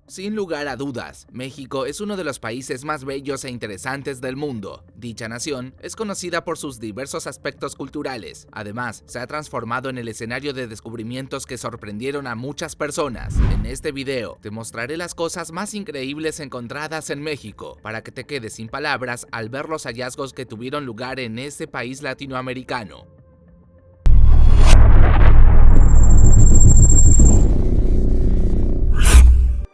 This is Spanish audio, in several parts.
Sin lugar a dudas, México es uno de los países más bellos e interesantes del mundo. Dicha nación es conocida por sus diversos aspectos culturales. Además, se ha transformado en el escenario de descubrimientos que sorprendieron a muchas personas. En este video, te mostraré las cosas más increíbles encontradas en México, para que te quedes sin palabras al ver los hallazgos que tuvieron lugar en este país latinoamericano.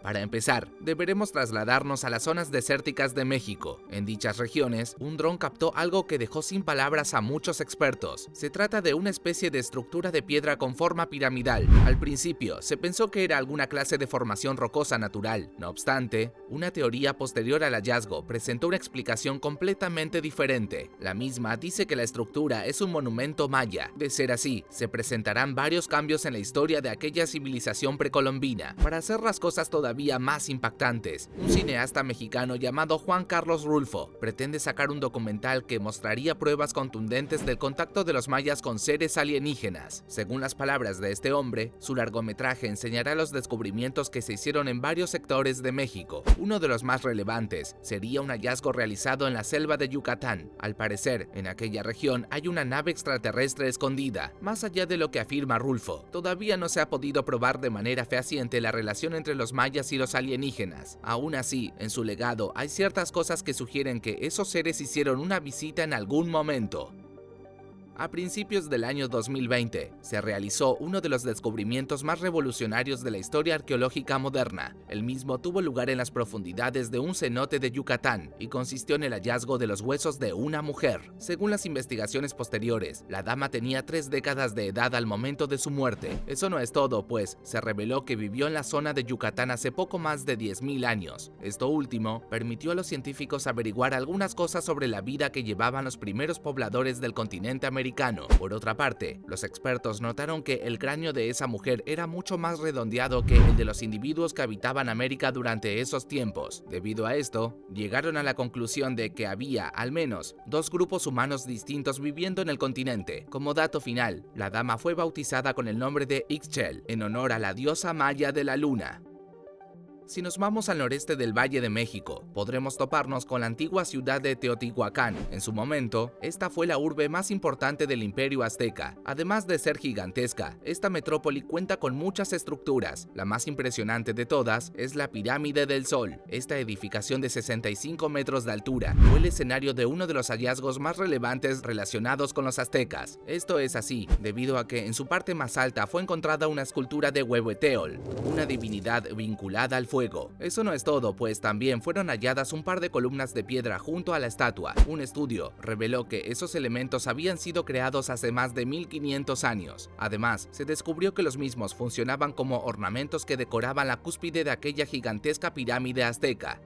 Para empezar, deberemos trasladarnos a las zonas desérticas de México. En dichas regiones, un dron captó algo que dejó sin palabras a muchos expertos. Se trata de una especie de estructura de piedra con forma piramidal. Al principio, se pensó que era alguna clase de formación rocosa natural. No obstante, una teoría posterior al hallazgo presentó una explicación completamente diferente. La misma dice que la estructura es un monumento maya. De ser así, se presentarán varios cambios en la historia de aquella civilización precolombina. Para hacer las cosas todavía más impactantes, un cineasta mexicano llamado Juan Carlos Rulfo pretende sacar un documental que mostraría pruebas contundentes del contacto de los mayas con seres alienígenas. Según las palabras de este hombre, su largometraje enseñará los descubrimientos que se hicieron en varios sectores de México. Uno de los más relevantes sería un hallazgo realizado en la selva de Yucatán. Al parecer, en aquella región hay una nave extraterrestre escondida. Más allá de lo que afirma Rulfo, todavía no se ha podido probar de manera fehaciente la relación entre los mayas y los alienígenas. Aún así, en su legado hay ciertas cosas que sugieren que esos seres hicieron una visita en algún momento. A principios del año 2020, se realizó uno de los descubrimientos más revolucionarios de la historia arqueológica moderna. El mismo tuvo lugar en las profundidades de un cenote de Yucatán y consistió en el hallazgo de los huesos de una mujer. Según las investigaciones posteriores, la dama tenía 3 décadas de edad al momento de su muerte. Eso no es todo, pues se reveló que vivió en la zona de Yucatán hace poco más de 10.000 años. Esto último permitió a los científicos averiguar algunas cosas sobre la vida que llevaban los primeros pobladores del continente americano. Por otra parte, los expertos notaron que el cráneo de esa mujer era mucho más redondeado que el de los individuos que habitaban América durante esos tiempos. Debido a esto, llegaron a la conclusión de que había, al menos, 2 grupos humanos distintos viviendo en el continente. Como dato final, la dama fue bautizada con el nombre de Ixchel, en honor a la diosa maya de la luna. Si nos vamos al noreste del Valle de México, podremos toparnos con la antigua ciudad de Teotihuacán. En su momento, esta fue la urbe más importante del Imperio Azteca. Además de ser gigantesca, esta metrópoli cuenta con muchas estructuras. La más impresionante de todas es la Pirámide del Sol. Esta edificación de 65 metros de altura fue el escenario de uno de los hallazgos más relevantes relacionados con los aztecas. Esto es así, debido a que en su parte más alta fue encontrada una escultura de Huehueteotl, una divinidad vinculada al fuego. Eso no es todo, pues también fueron halladas un par de columnas de piedra junto a la estatua. Un estudio reveló que esos elementos habían sido creados hace más de 1500 años. Además, se descubrió que los mismos funcionaban como ornamentos que decoraban la cúspide de aquella gigantesca pirámide azteca.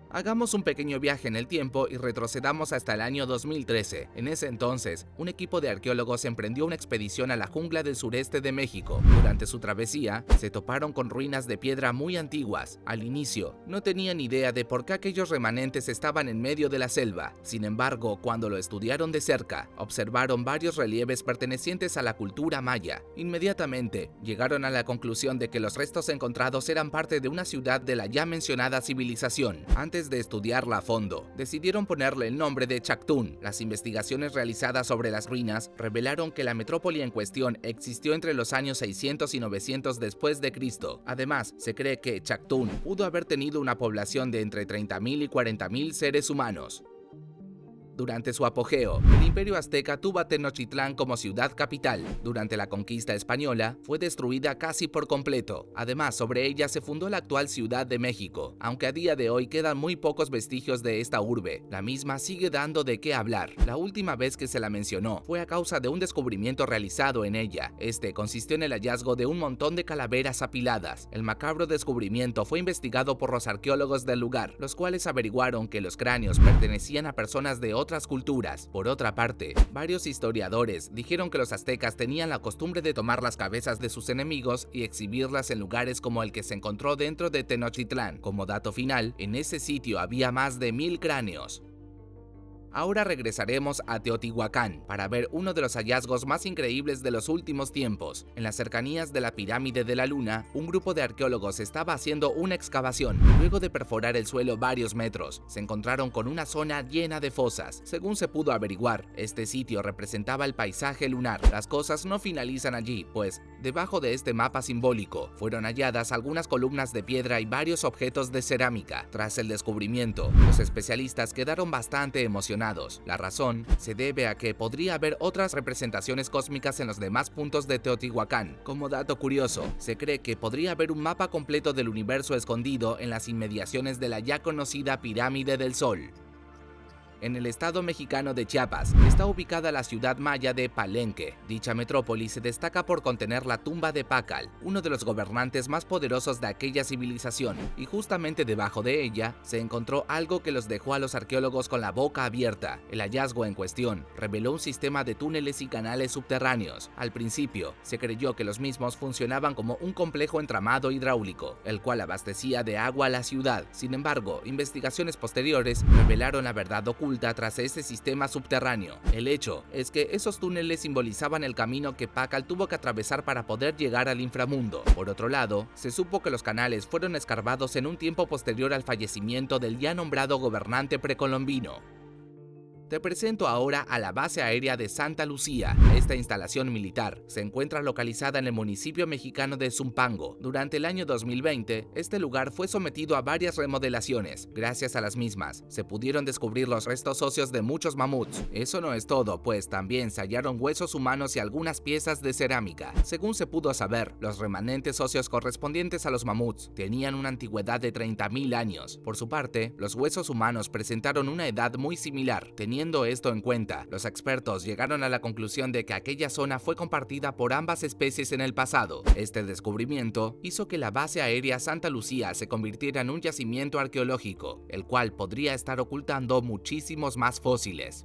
Hagamos un pequeño viaje en el tiempo y retrocedamos hasta el año 2013. En ese entonces, un equipo de arqueólogos emprendió una expedición a la jungla del sureste de México. Durante su travesía, se toparon con ruinas de piedra muy antiguas. Al inicio, no tenían idea de por qué aquellos remanentes estaban en medio de la selva. Sin embargo, cuando lo estudiaron de cerca, observaron varios relieves pertenecientes a la cultura maya. Inmediatamente, llegaron a la conclusión de que los restos encontrados eran parte de una ciudad de la ya mencionada civilización. Antes de estudiarla a fondo, decidieron ponerle el nombre de Chactún. Las investigaciones realizadas sobre las ruinas revelaron que la metrópoli en cuestión existió entre los años 600 y 900 después de Cristo. Además, se cree que Chactún pudo haber tenido una población de entre 30.000 y 40.000 seres humanos. Durante su apogeo, el Imperio Azteca tuvo a Tenochtitlán como ciudad capital. Durante la conquista española, fue destruida casi por completo. Además, sobre ella se fundó la actual Ciudad de México. Aunque a día de hoy quedan muy pocos vestigios de esta urbe, la misma sigue dando de qué hablar. La última vez que se la mencionó fue a causa de un descubrimiento realizado en ella. Este consistió en el hallazgo de un montón de calaveras apiladas. El macabro descubrimiento fue investigado por los arqueólogos del lugar, los cuales averiguaron que los cráneos pertenecían a personas de otras culturas. Por otra parte, varios historiadores dijeron que los aztecas tenían la costumbre de tomar las cabezas de sus enemigos y exhibirlas en lugares como el que se encontró dentro de Tenochtitlán. Como dato final, en ese sitio había más de 1000 cráneos. Ahora regresaremos a Teotihuacán para ver uno de los hallazgos más increíbles de los últimos tiempos. En las cercanías de la pirámide de la Luna, un grupo de arqueólogos estaba haciendo una excavación. Luego de perforar el suelo varios metros, se encontraron con una zona llena de fosas. Según se pudo averiguar, este sitio representaba el paisaje lunar. Las cosas no finalizan allí, pues debajo de este mapa simbólico fueron halladas algunas columnas de piedra y varios objetos de cerámica. Tras el descubrimiento, los especialistas quedaron bastante emocionados. La razón se debe a que podría haber otras representaciones cósmicas en los demás puntos de Teotihuacán. Como dato curioso, se cree que podría haber un mapa completo del universo escondido en las inmediaciones de la ya conocida Pirámide del Sol. En el estado mexicano de Chiapas está ubicada la ciudad maya de Palenque. Dicha metrópoli se destaca por contener la tumba de Pacal, uno de los gobernantes más poderosos de aquella civilización, y justamente debajo de ella se encontró algo que los dejó a los arqueólogos con la boca abierta. El hallazgo en cuestión reveló un sistema de túneles y canales subterráneos. Al principio, se creyó que los mismos funcionaban como un complejo entramado hidráulico, el cual abastecía de agua a la ciudad. Sin embargo, investigaciones posteriores revelaron la verdad oculta tras este sistema subterráneo. El hecho es que esos túneles simbolizaban el camino que Pacal tuvo que atravesar para poder llegar al inframundo. Por otro lado, se supo que los canales fueron escarbados en un tiempo posterior al fallecimiento del ya nombrado gobernante precolombino. Te presento ahora a la base aérea de Santa Lucía. Esta instalación militar se encuentra localizada en el municipio mexicano de Zumpango. Durante el año 2020, este lugar fue sometido a varias remodelaciones. Gracias a las mismas, se pudieron descubrir los restos óseos de muchos mamuts. Eso no es todo, pues también se hallaron huesos humanos y algunas piezas de cerámica. Según se pudo saber, los remanentes óseos correspondientes a los mamuts tenían una antigüedad de 30.000 años. Por su parte, los huesos humanos presentaron una edad muy similar. Teniendo esto en cuenta, los expertos llegaron a la conclusión de que aquella zona fue compartida por ambas especies en el pasado. Este descubrimiento hizo que la base aérea Santa Lucía se convirtiera en un yacimiento arqueológico, el cual podría estar ocultando muchísimos más fósiles.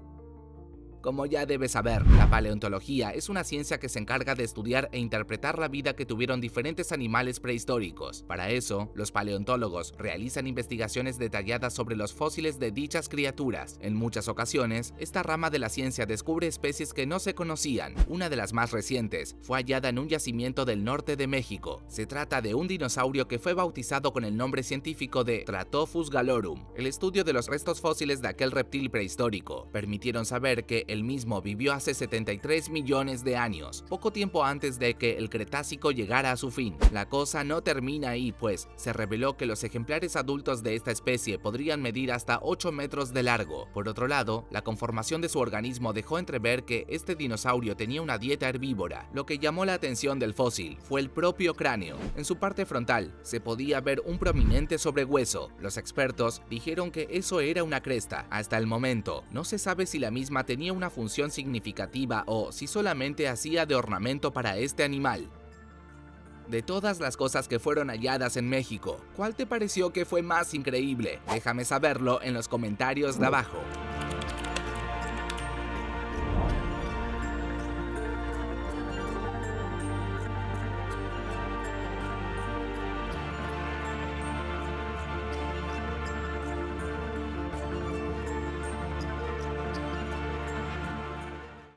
Como ya debes saber, la paleontología es una ciencia que se encarga de estudiar e interpretar la vida que tuvieron diferentes animales prehistóricos. Para eso, los paleontólogos realizan investigaciones detalladas sobre los fósiles de dichas criaturas. En muchas ocasiones, esta rama de la ciencia descubre especies que no se conocían. Una de las más recientes fue hallada en un yacimiento del norte de México. Se trata de un dinosaurio que fue bautizado con el nombre científico de Tratophus galorum. El estudio de los restos fósiles de aquel reptil prehistórico permitieron saber que el mismo vivió hace 73 millones de años, poco tiempo antes de que el Cretácico llegara a su fin. La cosa no termina ahí, pues se reveló que los ejemplares adultos de esta especie podrían medir hasta 8 metros de largo. Por otro lado, la conformación de su organismo dejó entrever que este dinosaurio tenía una dieta herbívora. Lo que llamó la atención del fósil fue el propio cráneo. En su parte frontal se podía ver un prominente sobrehueso. Los expertos dijeron que eso era una cresta. Hasta el momento, no se sabe si la misma tenía una función significativa o si solamente hacía de ornamento para este animal. De todas las cosas que fueron halladas en México, ¿cuál te pareció que fue más increíble? Déjame saberlo en los comentarios de abajo.